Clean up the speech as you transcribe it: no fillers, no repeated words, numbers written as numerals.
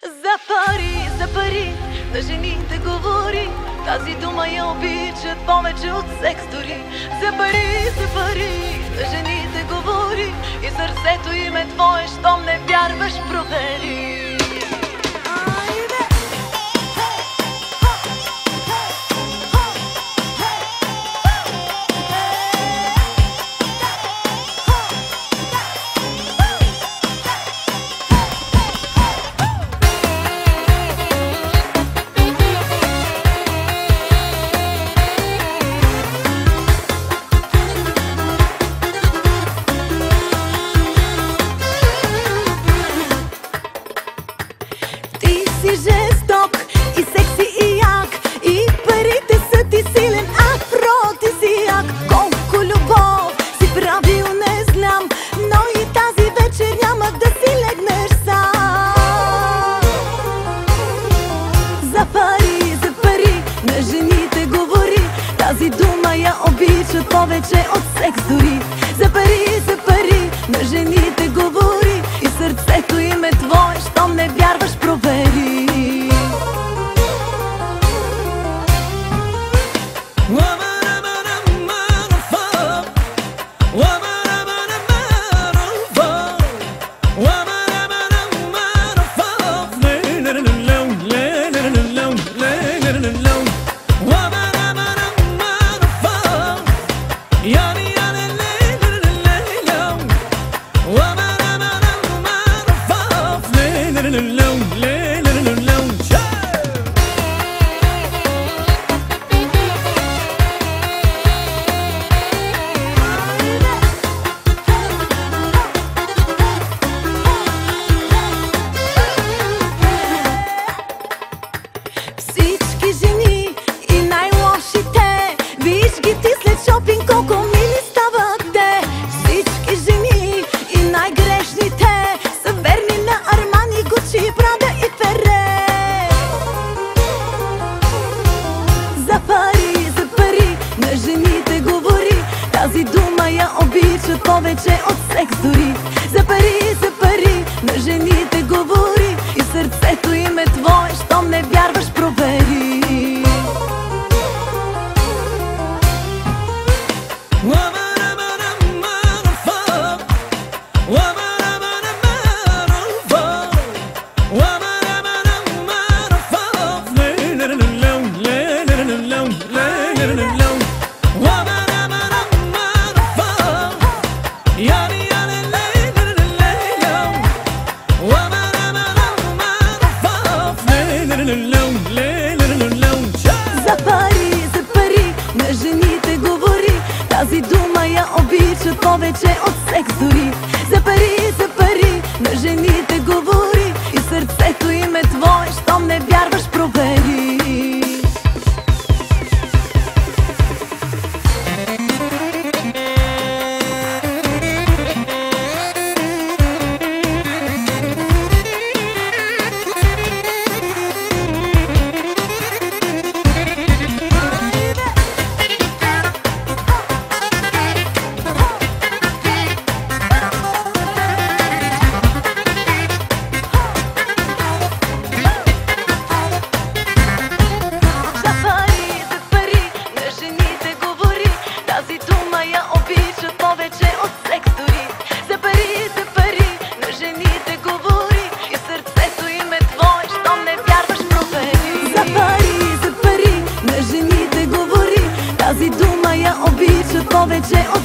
За пари, на жените говори. Тази дума я обичат повече от секс дори. За пари, на жените говори. И сърцето им е твое, щом не вярваш, провери. Жесток и секси и як, и парите са ти силен, афро ти си як. Колко любов си правил не знам, но и тази вечер няма да си легнеш сам. За пари, на жените говори. Тази дума я обичат повече от секс дори. За пари, на жените говори. И сърцето им е твое, щом не вярваш, провери. Всички жени и най-лошите, виж ги ти след шопинг колко мили стават те. Всички жени и най-грешните са верни на Армани, Гучи, Прада и Фере. За пари, на жените говори. Тази дума я обичат повече от секс дори. За пари, на жените говори. И сърцето им е твое, щом не вярваш, провери. За пари, на жените говори. Тази дума я обичат повече от секс дори. За пари, на жените говори. И сърцето им е твое, щом не вярваш, провери. Тази дума я обичат повече от